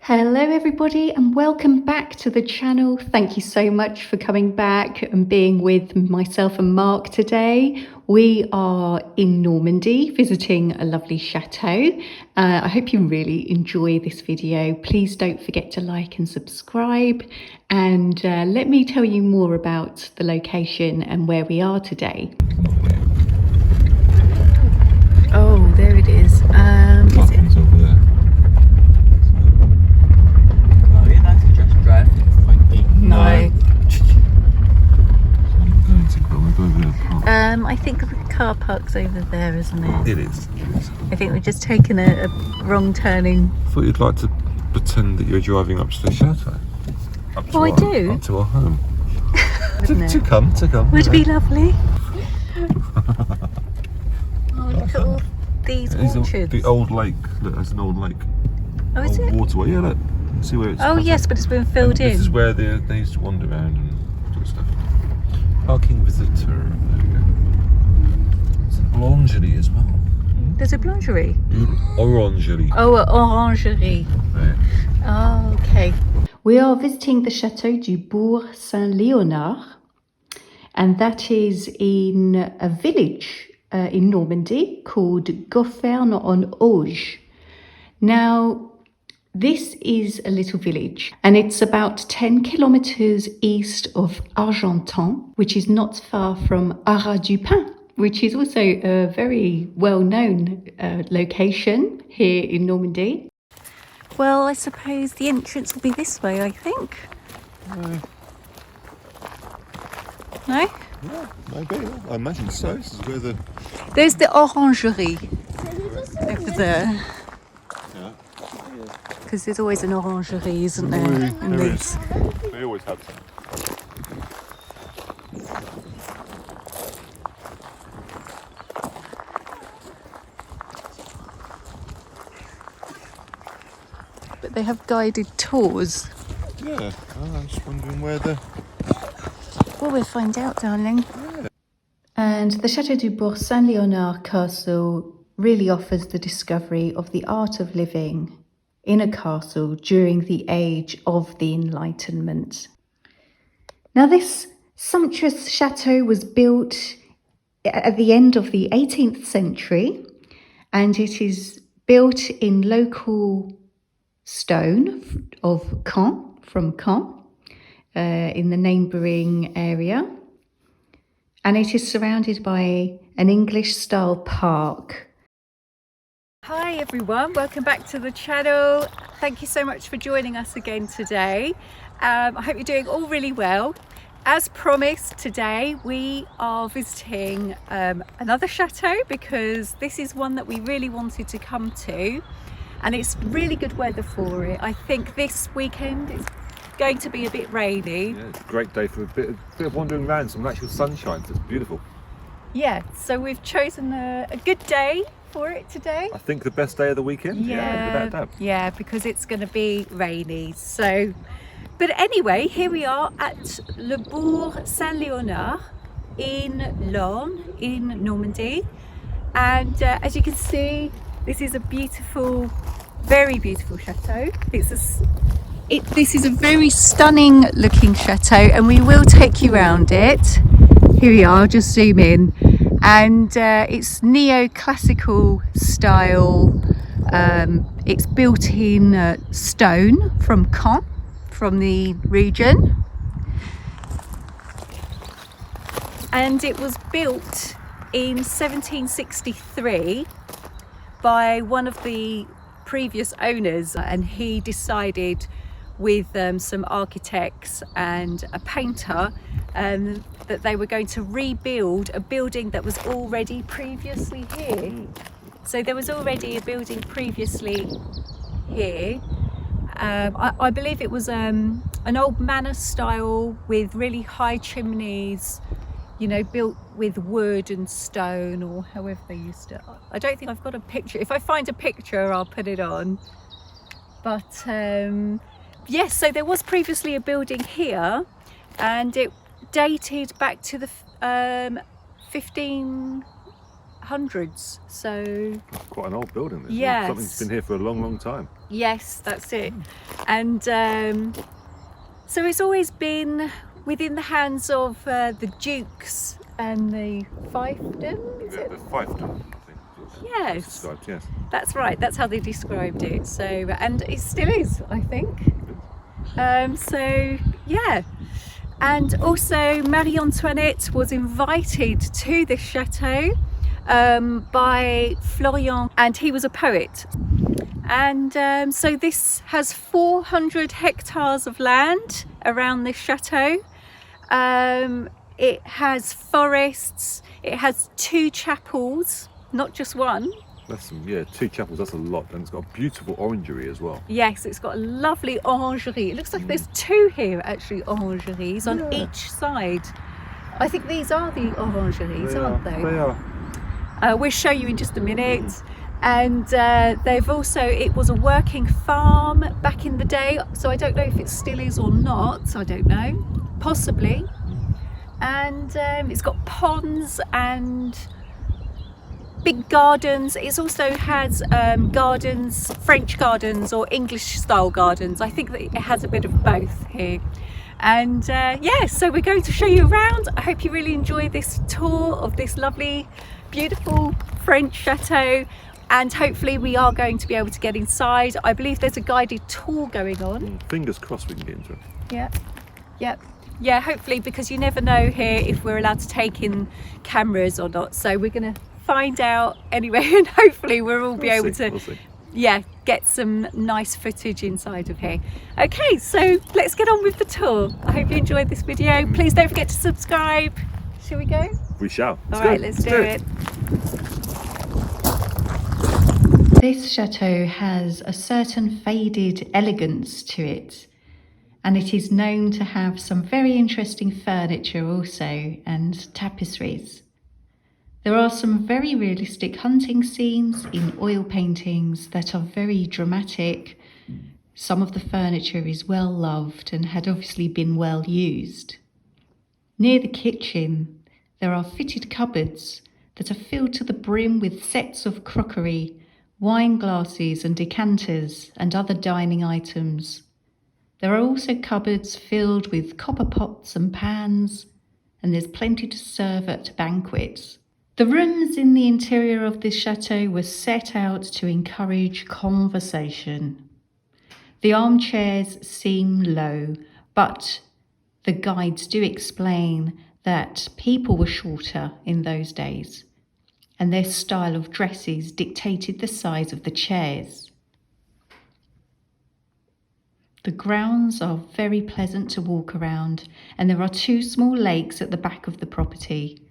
Hello everybody and welcome back to the channel. Thank you so much for coming back and being with myself and Mark today. We are in Normandy visiting a lovely chateau. I hope you really enjoy this video. Please don't forget to like and subscribe, and let me tell you more about the location and where we are today. Oh, there it is. Is it? Over there. No. I'm going to go. We'll go over there. I think the car park's over there, isn't it? It is. I think we've just taken a wrong turning. I thought you'd like to pretend that you're driving up to the chateau. Oh, I do? Up to our home. Wouldn't to it? come. Would be lovely. Oh, look at all these orchards. The old lake. Look, there's an old lake. Oh, is old it? Waterway. Yeah, look. See where it's. Oh, yes, but it's been filled in. This is where they used to wander around and do stuff. Parking visitor. There we go. There's a boulangerie as well. There's a boulangerie. Orangerie. Oh, an orangerie. Right. Oh, okay. We are visiting the Chateau du Bourg-Saint-Leonard, and that is in a village in Normandy called Goffern-en-Auge. Now, this is a little village and it's about 10 kilometers east of Argentan, which is not far from Arras-du-Pin, which is also a very well-known location here in Normandy. Well, I suppose the entrance will be this way, I think. No? Yeah, maybe. I imagine so. This is where the... There's the orangerie over there. Yeah. Because there's always an orangerie, isn't there? In There these. is. They always have some. But they have guided tours. Yeah, I'm just wondering where the... Well, we'll find out, darling. Yeah. And the Chateau du Bourg-Saint-Leonard castle really offers the discovery of the art of living in a castle during the age of the Enlightenment. Now, this sumptuous chateau was built at the end of the 18th century, and it is built in local stone of Caen, from Caen, in the neighbouring area. And it is surrounded by an English-style park. Hi everyone, welcome back to the channel. Thank you so much for joining us again today. I hope you're doing all really well. As promised, today we are visiting another chateau because this is one that we really wanted to come to, and it's really good weather for it. I think this weekend it's going to be a bit rainy. Yeah, it's a great day for a bit of wandering around, some actual sunshine, so it's beautiful. Yeah, so we've chosen a good day for it today. I think the best day of the weekend. Yeah, without a doubt. Yeah, because it's going to be rainy. So, but anyway, here we are at Le Bourg-Saint-Leonard in Orne, in Normandy, and as you can see, this is a beautiful, very beautiful chateau. This is a very stunning looking chateau, and we will take you around it. Here we are, just zoom in. And it's neoclassical style. It's built in stone from Caen, from the region. And it was built in 1763 by one of the previous owners, and he decided with some architects and a painter that they were going to rebuild a building that was already previously here. So there was already a building previously here. I believe it was an old manor style with really high chimneys, you know, built with wood and stone, or however they used to. I don't think I've got a picture. If I find a picture, I'll put it on. But yes, so there was previously a building here, and it dated back to the 1500s. So Quite an old building. This yes. Something's been here for a long, long time. Yes, that's it. And so it's always been within the hands of the dukes and the fiefdom, is it? The fiefdom, I think. Yes. Described, yes. That's right, that's how they described it. So, and it still is, I think. So, yeah. And also Marie-Antoinette was invited to this chateau by Florian, and he was a poet. And so this has 400 hectares of land around this chateau. It has forests, it has 2 chapels, not just one. That's 2 chapels, that's a lot. And it's got a beautiful orangery as well. Yes, it's got a lovely orangery. It looks like there's 2 here, actually, orangeries on each side. I think these are the orangeries, aren't they? They are. We'll show you in just a minute. And they've also, it was a working farm back in the day, so I don't know if it still is or not, I don't know, possibly. And it's got ponds and big gardens. It also has gardens, French gardens or English style gardens. I think that it has a bit of both here. And so we're going to show you around. I hope you really enjoy this tour of this lovely, beautiful French chateau. And hopefully we are going to be able to get inside. I believe there's a guided tour going on. Fingers crossed we can get into it. Yeah, hopefully, because you never know here if we're allowed to take in cameras or not. So we're going to find out anyway, and hopefully we'll all be able to get some nice footage inside of here. Okay, so let's get on with the tour. I hope you enjoyed this video. Please don't forget to subscribe. Shall we go? We shall. All right, let's do it. This chateau has a certain faded elegance to it, and it is known to have some very interesting furniture also and tapestries. There are some very realistic hunting scenes in oil paintings that are very dramatic. Some of the furniture is well loved and had obviously been well used. Near the kitchen, there are fitted cupboards that are filled to the brim with sets of crockery, wine glasses and decanters and other dining items. There are also cupboards filled with copper pots and pans, and there's plenty to serve at banquets. The rooms in the interior of this chateau were set out to encourage conversation. The armchairs seem low, but the guides do explain that people were shorter in those days, and their style of dresses dictated the size of the chairs. The grounds are very pleasant to walk around, and there are 2 small lakes at the back of the property.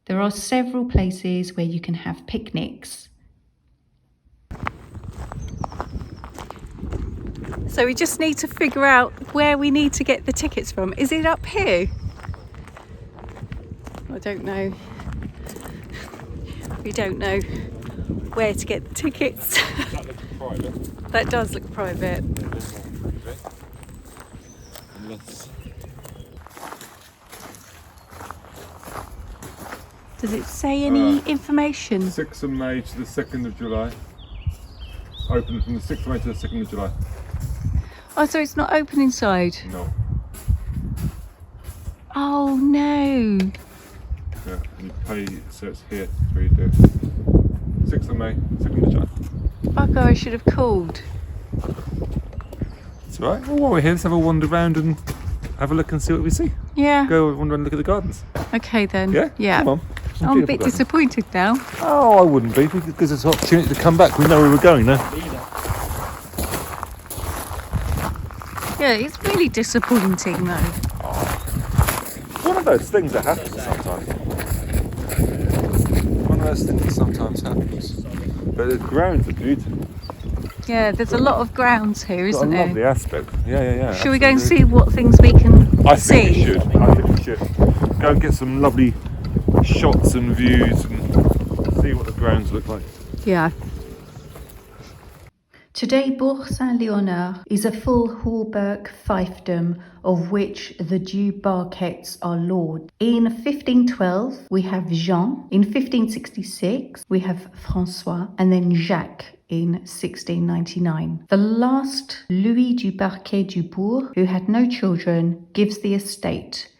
There are several places where you can have picnics. So we just need to figure out where we need to get the tickets from. Is it up here? I don't know. We don't know where to get the tickets. That looks private. That does look private. Does it say any information? 6th of May to the 2nd of July. Open from the 6th of May to the 2nd of July. Oh, so it's not open inside? No. Oh no. Yeah, and you pay, so it's here, that's where you do it. 6th of May, 2nd of July. Bugger, I should have called. It's alright, well, while we're here, let's have a wander around and have a look and see what we see. Yeah. Go wander around and look at the gardens. Okay then. Yeah? Yeah. Come on. I'm a bit disappointed now. Oh, I wouldn't be. It gives us an opportunity to come back. We know where we're going now. Yeah, it's really disappointing though. One of those things that happens sometimes. One of those things that sometimes happens. But the grounds are beautiful. Yeah, there's a lot of grounds here, It's got isn't a there? lovely aspect. Yeah. Should we go and see what things we can I see? think we should. I think we should. Go and get some lovely shots and views and see what the grounds look like. Yeah. Today, Bourg-Saint-Leonard is a full Hallberg fiefdom of which the Brocantes are lords. In 1512, we have Jean. In 1566, we have François, and then Jacques in 1699. The last Louis du Parquet du Bourg, who had no children, gives the estate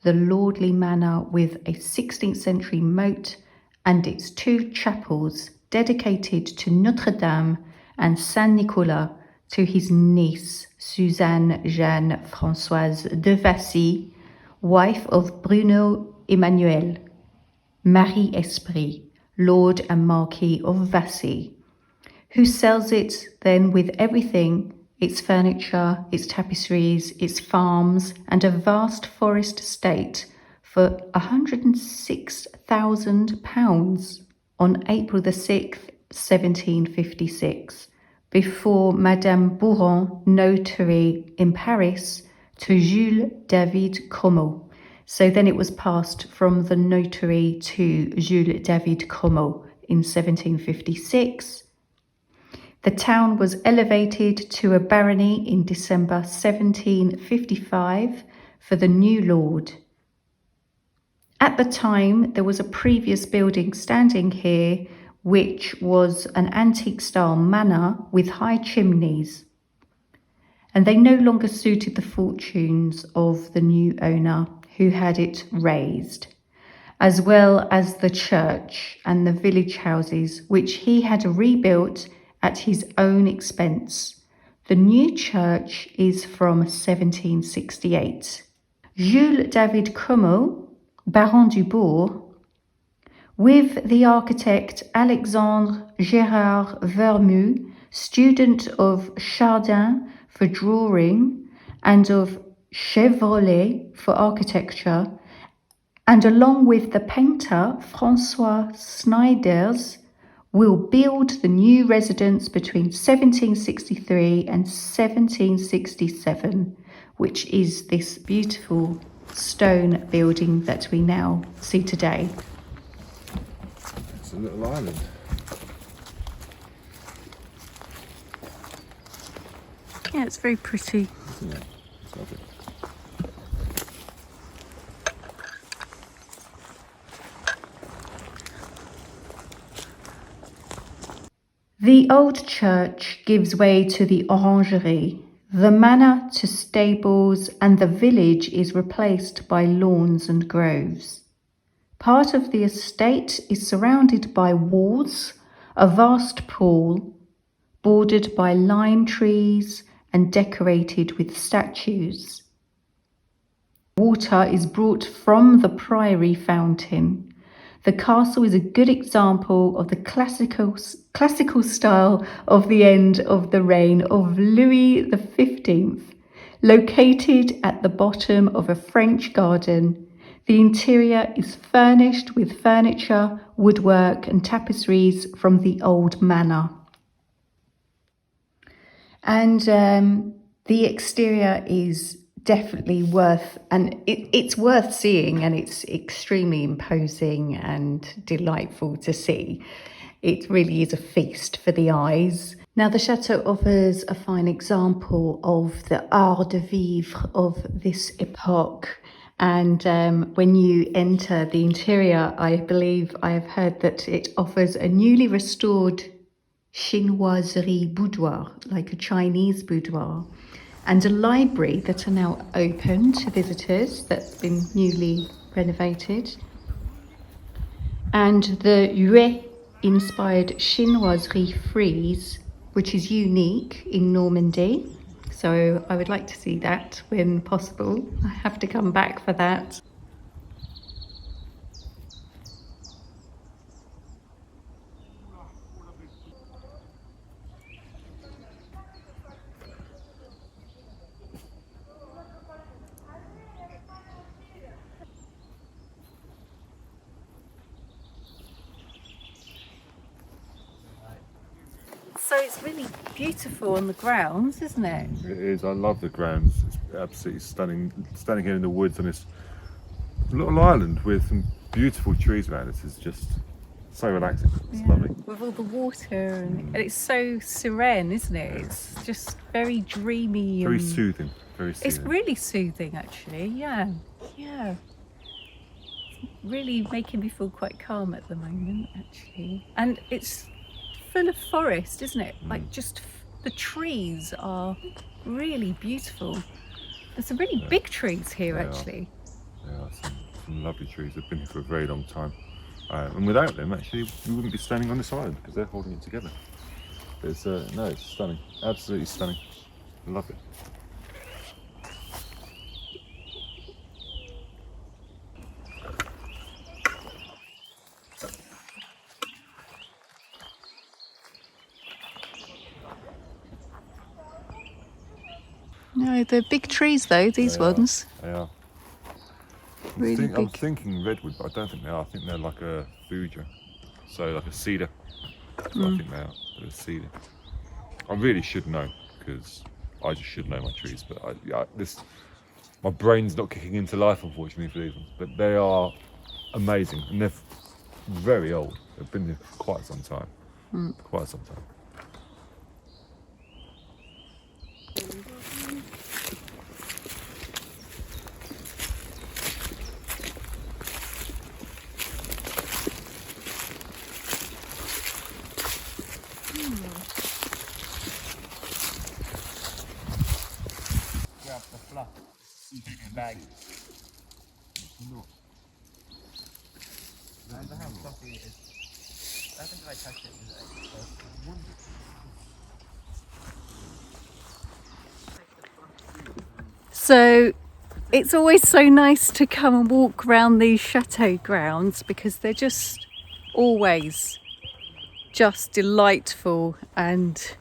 the lordly manor with a 16th century moat and its 2 chapels dedicated to Notre Dame and Saint Nicolas to his niece Suzanne Jeanne Françoise de Vassy, wife of Bruno Emmanuel, Marie Esprit, Lord and Marquis of Vassy, who sells it then with everything, its furniture, its tapestries, its farms, and a vast forest estate for £106,000 on April the 6th, 1756, before Madame Bourron, notary in Paris, to Jules David Como. So then it was passed from the notary to Jules David Como in 1756. The town was elevated to a barony in December 1755 for the new lord. At the time, there was a previous building standing here, which was an antique-style manor with high chimneys, and they no longer suited the fortunes of the new owner, who had it raised, as well as the church and the village houses, which he had rebuilt at his own expense. The new church is from 1768. Jules David Como, Baron du Bourg, with the architect Alexandre Gérard Vermut, student of Chardin for drawing and of Chevrolet for architecture, and along with the painter François Snyders, will build the new residence between 1763 and 1767, which is this beautiful stone building that we now see today. It's a little island. Yeah, it's very pretty. Isn't it? It's lovely. The old church gives way to the orangerie, the manor to stables, and the village is replaced by lawns and groves. Part of the estate is surrounded by walls, a vast pool, bordered by lime trees and decorated with statues. Water is brought from the priory fountain. The castle is a good example of the classical style of the end of the reign of Louis XV. Located at the bottom of a French garden, the interior is furnished with furniture, woodwork and tapestries from the old manor. And the exterior is definitely it's worth seeing, and it's extremely imposing and delightful to see. It really is a feast for the eyes. Now, the chateau offers a fine example of the art de vivre of this epoch. And when you enter the interior, I believe I have heard that it offers a newly restored chinoiserie boudoir, like a Chinese boudoir, and a library that are now open to visitors, that's been newly renovated. And the Yue-inspired chinoiserie frieze, which is unique in Normandy. So I would like to see that when possible. I have to come back for that. So it's really beautiful on the grounds, isn't it? It is. I love the grounds. It's absolutely stunning. Standing here in the woods on this little island with some beautiful trees around it is just so relaxing. It's lovely. With all the water and it's so serene, isn't it? It's just very dreamy. Very and soothing. Very soothing. It's really soothing, actually. Yeah. Really making me feel quite calm at the moment, actually. And it's full of forest, isn't it? Like just the trees are really beautiful. There's some really big trees here, actually. There are some lovely trees. They've been here for a very long time. And without them, actually, we wouldn't be standing on this island because they're holding it together. It's, no, it's stunning. Absolutely stunning. I love it. No, they're big trees though, these ones. They are. Really I'm big. thinking redwood, but I don't think they are. I think they're like a thuja, so like a cedar. That's what I think they are. They're a cedar. I really should know because I just should know my trees, but my brain's not kicking into life unfortunately for these ones. But they are amazing, and they're very old. They've been here for quite some time. Quite some time. Grab the fluff bag. I wonder how fluffy it is. I think if I touch it, So it's always so nice to come and walk around these chateau grounds because they're just always just delightful and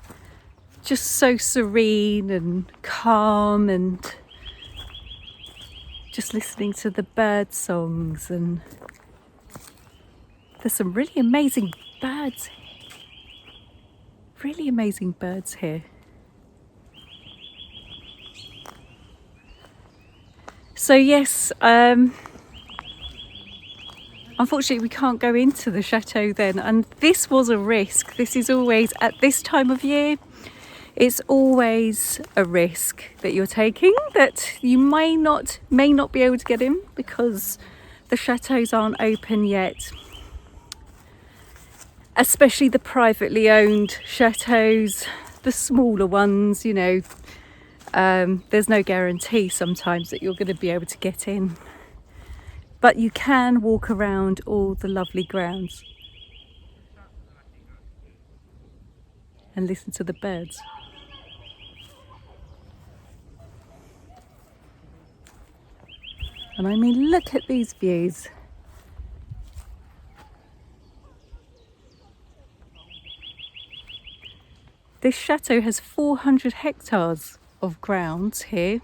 just so serene and calm, and just listening to the bird songs, and there's some really amazing birds here. Really amazing birds here. So yes, unfortunately we can't go into the chateau then, and this was a risk. This is always, at this time of year, it's always a risk that you're taking, that you may not be able to get in because the chateaux aren't open yet. Especially the privately owned chateaux, the smaller ones, you know. There's no guarantee sometimes that you're going to be able to get in, but you can walk around all the lovely grounds and listen to the birds. And I mean, look at these views. This chateau has 400 hectares of grounds here,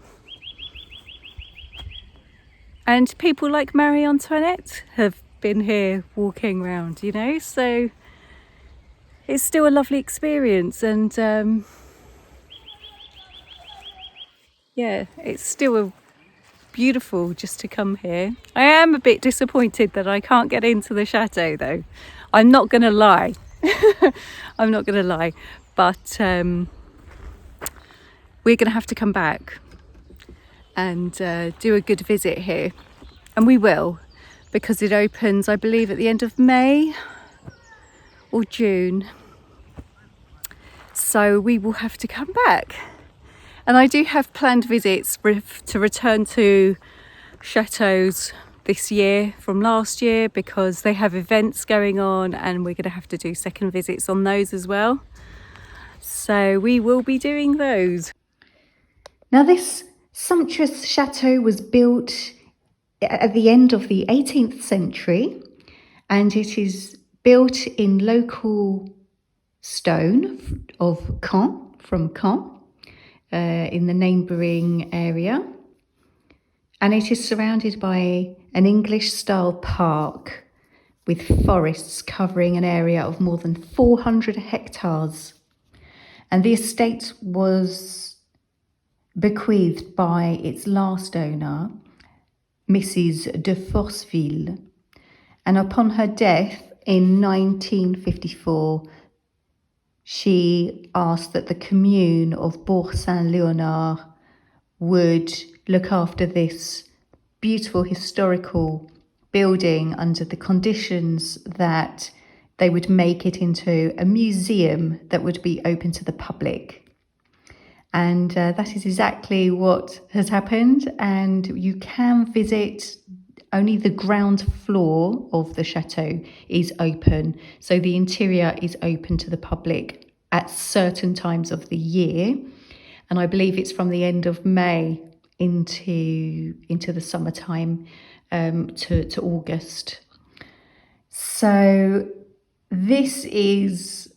and people like Marie-Antoinette have been here walking around, you know, so it's still a lovely experience. And yeah, it's still beautiful just to come here. I am a bit disappointed that I can't get into the chateau though. I'm not gonna lie. I'm not gonna lie, but we're going to have to come back and do a good visit here, and we will, because it opens, I believe, at the end of May or June, so we will have to come back. And I do have planned visits to return to chateaux this year from last year, because they have events going on and we're going to have to do second visits on those as well, so we will be doing those. Now, this sumptuous chateau was built at the end of the 18th century, and it is built in local stone of Caen, from Caen, in the neighbouring area. And it is surrounded by an English-style park with forests covering an area of more than 400 hectares. And the estate was bequeathed by its last owner, Mrs. de Forceville, and upon her death in 1954, she asked that the commune of Bourg-Saint-Leonard would look after this beautiful historical building under the conditions that they would make it into a museum that would be open to the public. And that is exactly what has happened. And you can visit, only the ground floor of the chateau is open. So the interior is open to the public at certain times of the year. And I believe it's from the end of May into the summertime, to August. So this is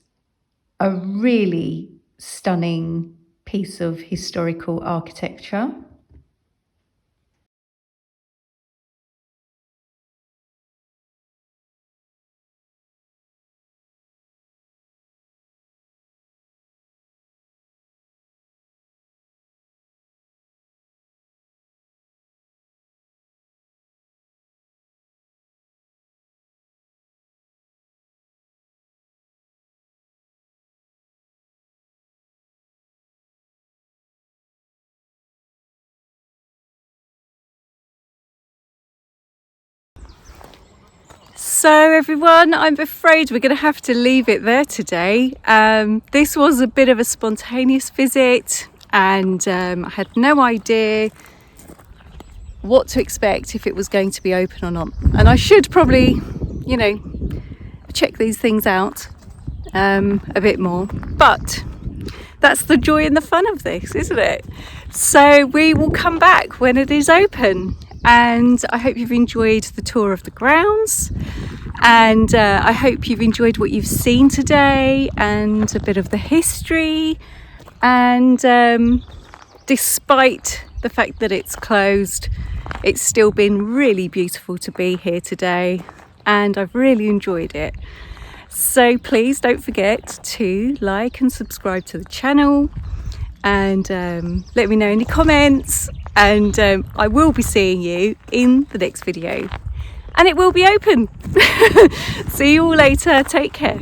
a really stunning piece of historical architecture. So everyone, I'm afraid we're going to have to leave it there today. This was a bit of a spontaneous visit, and I had no idea what to expect, if it was going to be open or not. And I should probably, you know, check these things out a bit more. But that's the joy and the fun of this, isn't it? So we will come back when it is open. And I hope you've enjoyed the tour of the grounds, and I hope you've enjoyed what you've seen today and a bit of the history. And despite the fact that it's closed, it's still been really beautiful to be here today, and I've really enjoyed it. So please don't forget to like and subscribe to the channel, and let me know in the comments, and I will be seeing you in the next video, and it will be open. See you all later. Take care.